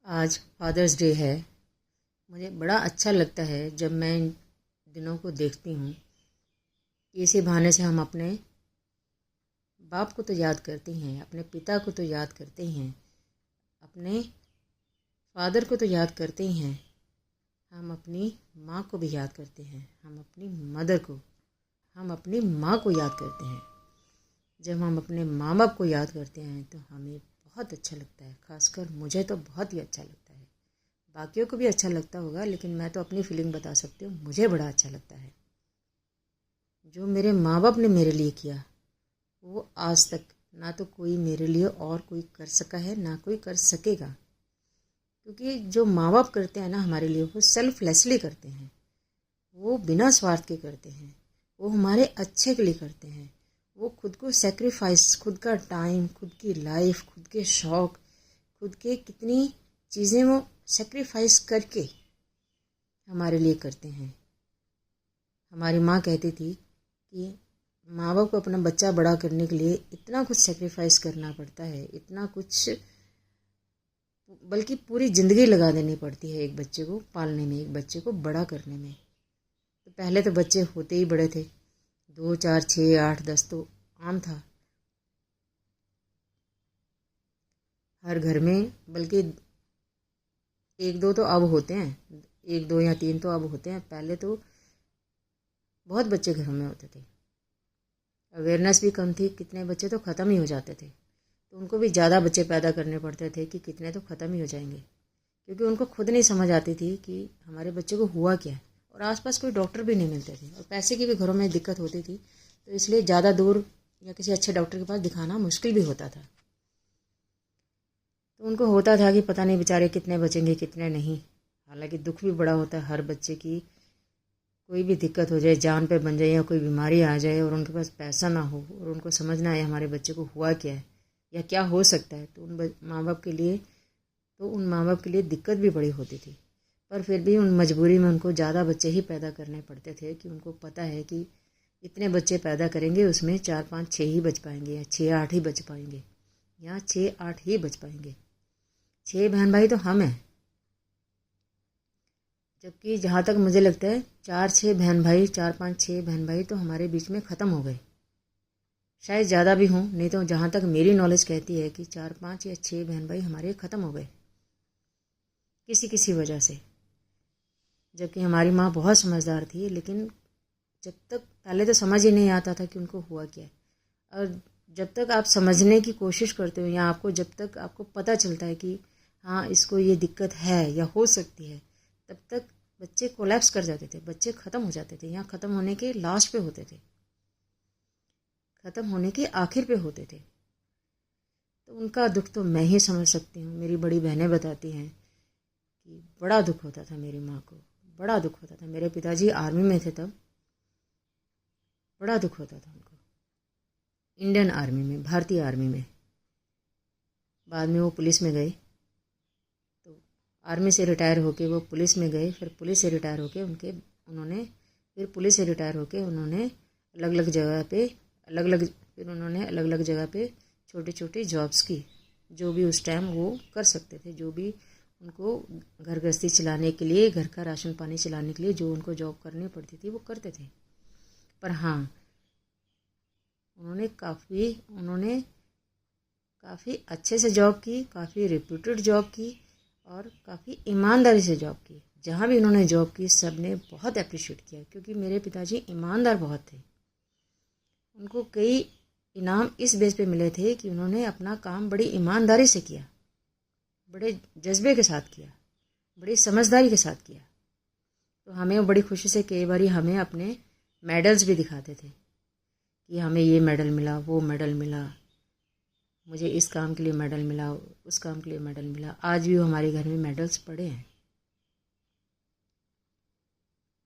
आज fathers day है। मुझे बड़ा अच्छा लगता है जब मैं इन दिनों को देखती हूँ। इसी बहाने से हम अपने बाप को तो याद करते हैं, अपने पिता को तो याद करते हैं, अपने फादर को तो याद करते ही हैं। हम अपनी माँ को भी याद करते हैं, हम अपनी मदर को, हम अपनी माँ को याद करते हैं। जब हम अपने माँ बाप को याद करते हैं तो हमें बहुत अच्छा लगता है। खासकर मुझे तो बहुत ही अच्छा लगता है। बाकियों को भी अच्छा लगता होगा, लेकिन मैं तो अपनी फीलिंग बता सकती हूँ। मुझे बड़ा अच्छा लगता है। जो मेरे माँ बाप ने मेरे लिए किया वो आज तक ना तो कोई मेरे लिए और कोई कर सका है, ना कोई कर सकेगा। क्योंकि जो माँ बाप करते हैं ना हमारे लिए, वो सेल्फलेसली करते हैं, वो बिना स्वार्थ के करते हैं, वो हमारे अच्छे के लिए करते हैं। वो खुद को सेक्रीफाइस, खुद का टाइम, खुद की लाइफ, खुद के शौक़, खुद के कितनी चीज़ें वो सेक्रीफाइस करके हमारे लिए करते हैं। हमारी माँ कहती थी कि माँ बाप को अपना बच्चा बड़ा करने के लिए इतना कुछ सेक्रीफाइस करना पड़ता है, इतना कुछ, बल्कि पूरी ज़िंदगी लगा देनी पड़ती है एक बच्चे को पालने में, एक बच्चे को बड़ा करने में। तो पहले तो बच्चे होते ही बड़े थे, 2, 4, 6, 8, 10 तो आम था हर घर में। बल्कि 1-2 तो अब होते हैं, 1-2 या 3 तो अब होते हैं। पहले तो बहुत बच्चे घरों में होते थे। अवेयरनेस भी कम थी, कितने बच्चे तो ख़त्म ही हो जाते थे। तो उनको भी ज़्यादा बच्चे पैदा करने पड़ते थे कि कितने तो ख़त्म ही हो जाएंगे। क्योंकि उनको खुद नहीं समझ आती थी कि हमारे बच्चे को हुआ क्या है। और आसपास कोई डॉक्टर भी नहीं मिलते थे, और पैसे की भी घरों में दिक्कत होती थी। तो इसलिए ज़्यादा दूर या किसी अच्छे डॉक्टर के पास दिखाना मुश्किल भी होता था। तो उनको होता था कि पता नहीं बेचारे कितने बचेंगे कितने नहीं। हालांकि दुख भी बड़ा होता है हर बच्चे की, कोई भी दिक्कत हो जाए, जान पे बन जाए या कोई बीमारी आ जाए और उनके पास पैसा ना हो और उनको समझ ना आए हमारे बच्चे को हुआ क्या है या क्या हो सकता है, तो उन माँ बाप के लिए दिक्कत भी बड़ी होती थी। पर फिर भी उन मजबूरी में उनको ज़्यादा बच्चे ही पैदा करने पड़ते थे कि उनको पता है कि इतने बच्चे पैदा करेंगे उसमें 4, 5, 6 ही बच पाएंगे, या 6, 8 ही बच पाएंगे, या 6, 8 ही बच पाएंगे। 6 बहन भाई तो हम हैं। जबकि जहाँ तक मुझे लगता है 4-6 बहन भाई, 4-5-6 बहन भाई तो हमारे बीच में ख़त्म हो गए। शायद ज़्यादा भी हों, नहीं तो जहाँ तक मेरी नॉलेज कहती है कि 4-5 या 6 बहन भाई हमारे ख़त्म हो गए किसी किसी वजह से। जबकि हमारी माँ बहुत समझदार थी, लेकिन जब तक पहले तो समझ ही नहीं आता था कि उनको हुआ क्या है। और जब तक आप समझने की कोशिश करते हो, या आपको जब तक आपको पता चलता है कि हाँ इसको ये दिक्कत है या हो सकती है, तब तक बच्चे कोलैप्स कर जाते थे, बच्चे ख़त्म हो जाते थे, या ख़त्म होने के लास्ट पे होते थे, ख़त्म होने के आखिर पे होते थे। तो उनका दुख तो मैं ही समझ सकती हूँ। मेरी बड़ी बहनें बताती हैं कि बड़ा दुख होता था मेरी माँ को, बड़ा दुख होता था। मेरे पिताजी आर्मी में थे तब, बड़ा दुख होता था उनको, इंडियन आर्मी में, भारतीय आर्मी में। बाद में वो पुलिस में गए, तो आर्मी से रिटायर होके वो पुलिस में गए। फिर पुलिस से रिटायर होके उन्होंने अलग अलग जगह पे छोटी छोटी जॉब्स की, जो भी उस टाइम वो कर सकते थे, जो भी उनको घर गृहस्थी चलाने के लिए, घर का राशन पानी चलाने के लिए जो उनको जॉब करनी पड़ती थी वो करते थे। पर हाँ, उन्होंने काफ़ी अच्छे से जॉब की, काफ़ी रिप्यूटेड जॉब की, और काफ़ी ईमानदारी से जॉब की। जहाँ भी उन्होंने जॉब की सब ने बहुत अप्रिशिएट किया, क्योंकि मेरे पिताजी ईमानदार बहुत थे। उनको कई इनाम इस बेस पे मिले थे कि उन्होंने अपना काम बड़ी ईमानदारी से किया, बड़े जज्बे के साथ किया, बड़ी समझदारी के साथ किया। तो हमें बड़ी खुशी से कई बार हमें अपने मेडल्स भी दिखाते थे कि हमें ये मेडल मिला, वो मेडल मिला, मुझे इस काम के लिए मेडल मिला, उस काम के लिए मेडल मिला। आज भी वो हमारे घर में मेडल्स पड़े हैं।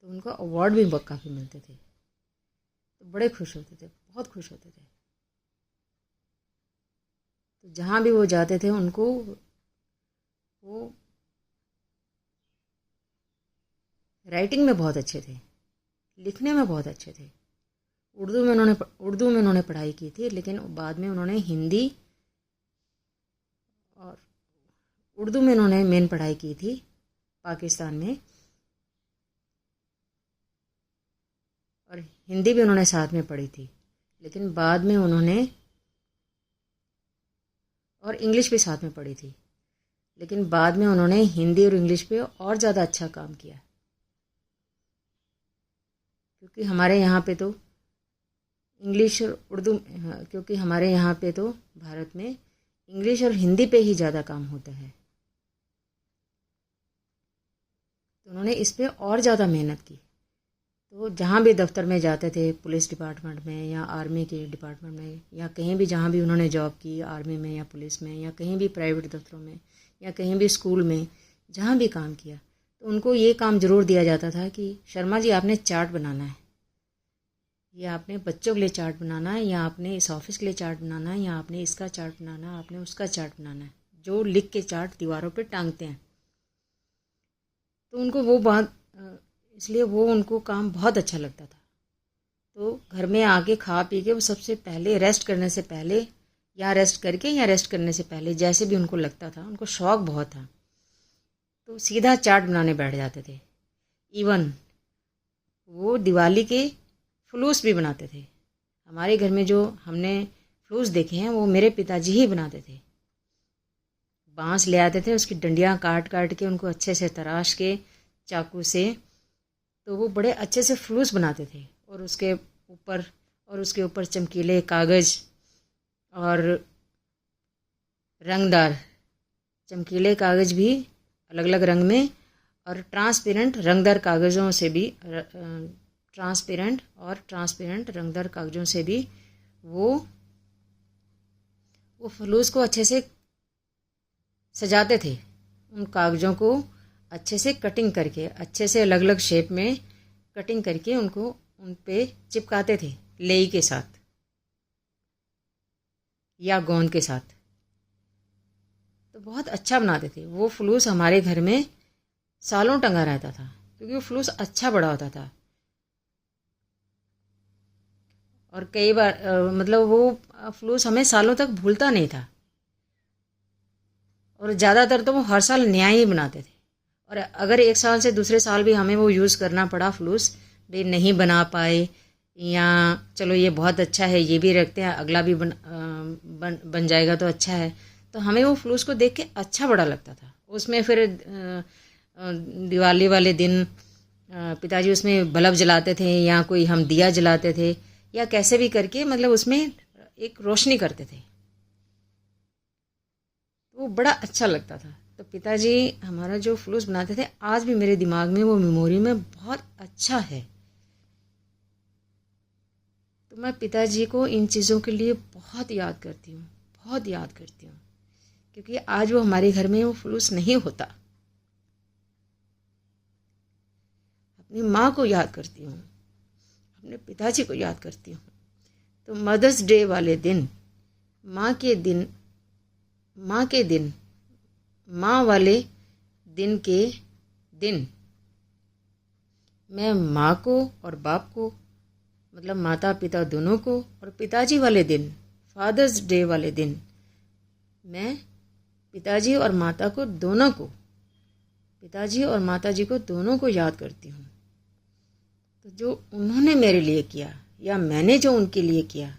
तो उनको अवार्ड भी काफ़ी मिलते थे, तो बड़े खुश होते थे, बहुत खुश होते थे। तो जहाँ भी वो जाते थे उनको वो राइटिंग में बहुत अच्छे थे, लिखने में बहुत अच्छे थे। उर्दू में उन्होंने पढ़ाई की थी, लेकिन बाद में उन्होंने हिंदी और उर्दू में उन्होंने मेन पढ़ाई की थी पाकिस्तान में, और हिंदी भी उन्होंने साथ में पढ़ी थी, लेकिन बाद में उन्होंने, और इंग्लिश भी साथ में पढ़ी थी, लेकिन बाद में उन्होंने हिंदी और इंग्लिश पे और ज़्यादा अच्छा काम किया। क्योंकि हमारे यहाँ पे तो इंग्लिश और उर्दू, क्योंकि हमारे यहाँ पे तो भारत में इंग्लिश और हिंदी पे ही ज़्यादा काम होता है, तो उन्होंने इस पे और ज़्यादा मेहनत की। तो जहाँ भी दफ्तर में जाते थे, पुलिस डिपार्टमेंट में या आर्मी के डिपार्टमेंट में, या कहीं भी जहाँ भी उन्होंने जॉब की, आर्मी में या पुलिस में या कहीं भी प्राइवेट दफ्तरों में या कहीं भी स्कूल में, जहाँ भी काम किया, तो उनको ये काम ज़रूर दिया जाता था कि शर्मा जी आपने चार्ट बनाना है, या आपने बच्चों के लिए चार्ट बनाना है, या आपने इस ऑफिस के लिए चार्ट बनाना है, या आपने इसका चार्ट बनाना है, आपने उसका चार्ट बनाना है, जो लिख के चार्ट दीवारों पर टांगते हैं। तो उनको वो बात, इसलिए वो उनको काम बहुत अच्छा लगता था। तो घर में आके खा पी के वो सबसे पहले रेस्ट करने से पहले, या रेस्ट करके या रेस्ट करने से पहले, जैसे भी उनको लगता था, उनको शौक़ बहुत था, तो सीधा चार्ट बनाने बैठ जाते थे। इवन वो दिवाली के फलूस भी बनाते थे। हमारे घर में जो हमने फलूस देखे हैं वो मेरे पिताजी ही बनाते थे। बांस ले आते थे, उसकी डंडियाँ काट काट के उनको अच्छे से तराश के चाकू से, तो वो बड़े अच्छे से फलूस बनाते थे। और उसके ऊपर चमकीले कागज़ और रंगदार चमकीले कागज़ भी अलग अलग रंग में, और ट्रांसपेरेंट रंगदार कागज़ों से भी, ट्रांसपेरेंट रंगदार कागज़ों से भी वो फलूस को अच्छे से सजाते थे। उन कागज़ों को अच्छे से कटिंग करके, अच्छे से अलग अलग शेप में कटिंग करके उनको उन पे चिपकाते थे लेई के साथ या गोंद के साथ। तो बहुत अच्छा बनाते थे। वो फलूस हमारे घर में सालों टंगा रहता था, क्योंकि वो फलूस अच्छा बड़ा होता था। और कई बार मतलब वो फलूस हमें सालों तक भूलता नहीं था, और ज़्यादातर तो वो हर साल नया ही बनाते थे। और अगर एक साल से दूसरे साल भी हमें वो यूज़ करना पड़ा फलूस, भी नहीं बना पाए, या चलो ये बहुत अच्छा है ये भी रखते हैं, अगला भी बन जाएगा तो अच्छा है, तो हमें वो फलूस को देख के अच्छा बड़ा लगता था। उसमें फिर दिवाली वाले दिन पिताजी उसमें बल्ब जलाते थे, या कोई हम दिया जलाते थे, या कैसे भी करके मतलब उसमें एक रोशनी करते थे। वो बड़ा अच्छा लगता था। तो पिताजी हमारा जो फलूस बनाते थे, आज भी मेरे दिमाग में वो मेमोरी में बहुत अच्छा है। तो मैं पिताजी को इन चीज़ों के लिए बहुत याद करती हूँ, बहुत याद करती हूँ, क्योंकि आज वो हमारे घर में वो फलूस नहीं होता। अपनी माँ को याद करती हूँ, अपने पिताजी को याद करती हूँ। तो मदर्स डे वाले दिन, माँ के दिन, माँ वाले दिन के दिन, मैं माँ को और बाप को, मतलब माता पिता दोनों को, और पिताजी वाले दिन, फादर्स डे वाले दिन, मैं पिताजी और माता को दोनों को, पिताजी और माता जी को दोनों को याद करती हूँ। तो जो उन्होंने मेरे लिए किया या मैंने जो उनके लिए किया,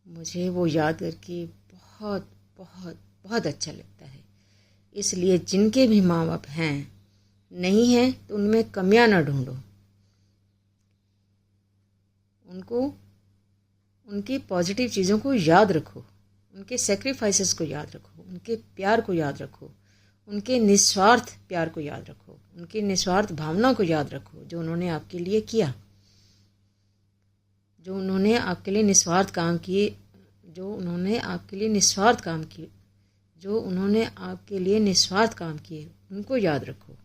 मुझे वो याद करके बहुत बहुत बहुत अच्छा लगता है। इसलिए जिनके भी माँ बाप हैं, नहीं हैं, तो उनमें कमियां ना ढूंढो। उनको, उनकी पॉजिटिव चीज़ों को याद रखो, उनके सेक्रीफाइसेस को याद रखो, उनके प्यार को याद रखो, उनके निस्वार्थ प्यार को याद रखो, उनकी निस्वार्थ भावनाओं को याद रखो, जो उन्होंने आपके लिए किया, जो उन्होंने आपके लिए निस्वार्थ काम किए, जो उन्होंने आपके लिए निस्वार्थ काम किए, जो उन्होंने आपके लिए निस्वार्थ काम किए, उनको याद रखो।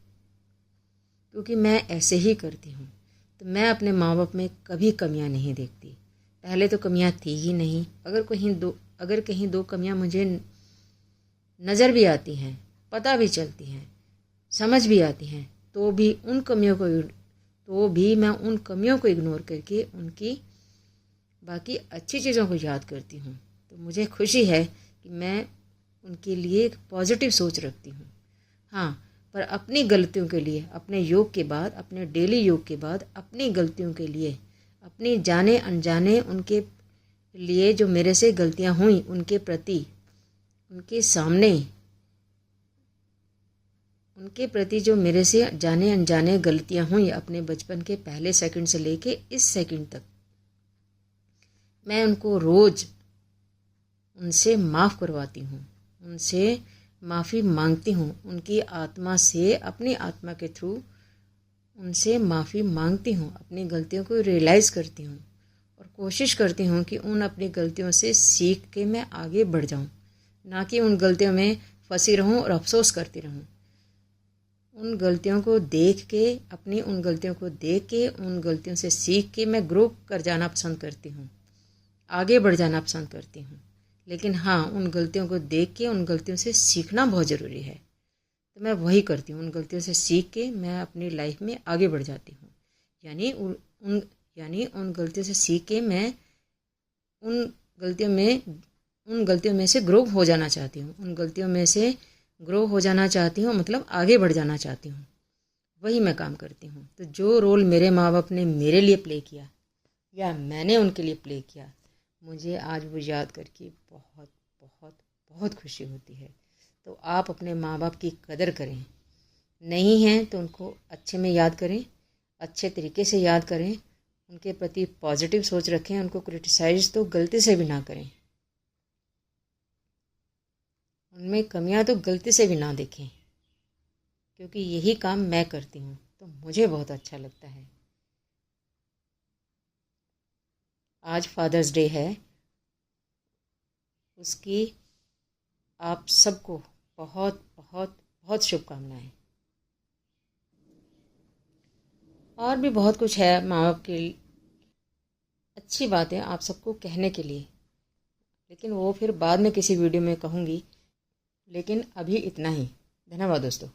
क्योंकि मैं ऐसे ही करती हूँ। तो मैं अपने माँ बाप में कभी कमियाँ नहीं देखती। पहले तो कमियाँ थी ही नहीं। अगर कहीं दो कमियाँ मुझे नज़र भी आती हैं, पता भी चलती हैं, समझ भी आती हैं, तो भी मैं उन कमियों को इग्नोर करके उनकी बाकी अच्छी चीज़ों को याद करती हूँ। तो मुझे खुशी है कि मैं उनके लिए एक पॉजिटिव सोच रखती हूँ। हाँ, पर अपनी गलतियों के लिए, अपने योग के बाद, अपने डेली योग के बाद अपनी गलतियों के लिए, अपनी जाने अनजाने उनके लिए जो मेरे से गलतियाँ हुई, उनके प्रति, उनके सामने, उनके प्रति जो मेरे से जाने अनजाने गलतियाँ हुई अपने बचपन के पहले सेकंड से लेके इस सेकंड तक, मैं उनको रोज़ उनसे माफ़ करवाती हूँ, उनसे माफ़ी मांगती हूँ, उनकी आत्मा से, अपनी आत्मा के थ्रू उनसे माफ़ी मांगती हूँ, अपनी गलतियों को रियलाइज़ करती हूँ और कोशिश करती हूँ कि उन अपनी गलतियों से सीख के मैं आगे बढ़ जाऊँ, ना कि उन गलतियों में फंसी रहूँ और अफसोस करती रहूँ। उन गलतियों को देख के, अपनी उन गलतियों को देख के, उन गलतियों से सीख के मैं ग्रो कर जाना पसंद करती हूँ, आगे बढ़ जाना पसंद करती हूँ। लेकिन हाँ, उन गलतियों को देख के उन गलतियों से सीखना बहुत ज़रूरी है, तो मैं वही करती हूँ। उन गलतियों से सीख के मैं अपनी लाइफ में आगे बढ़ जाती हूँ। यानी उन गलतियों से सीख के मैं उन गलतियों में से ग्रो हो जाना चाहती हूँ। उन गलतियों में से ग्रो हो जाना चाहती हूँ, मतलब आगे बढ़ जाना चाहती हूँ। वही मैं काम करती हूँ। तो जो रोल मेरे माँ बाप ने मेरे लिए प्ले किया या मैंने उनके लिए प्ले किया, मुझे आज वो याद करके बहुत बहुत बहुत खुशी होती है। तो आप अपने माँ बाप की कदर करें, नहीं हैं तो उनको अच्छे में याद करें, अच्छे तरीके से याद करें, उनके प्रति पॉजिटिव सोच रखें, उनको क्रिटिसाइज तो गलती से भी ना करें, उनमें कमियां तो गलती से भी ना देखें, क्योंकि यही काम मैं करती हूँ तो मुझे बहुत अच्छा लगता है। आज फादर्स डे है, उसकी आप सबको बहुत बहुत बहुत शुभकामनाएं। और भी बहुत कुछ है माँ बाप की अच्छी बातें आप सबको कहने के लिए, लेकिन वो फिर बाद में किसी वीडियो में कहूँगी। लेकिन अभी इतना ही। धन्यवाद दोस्तों।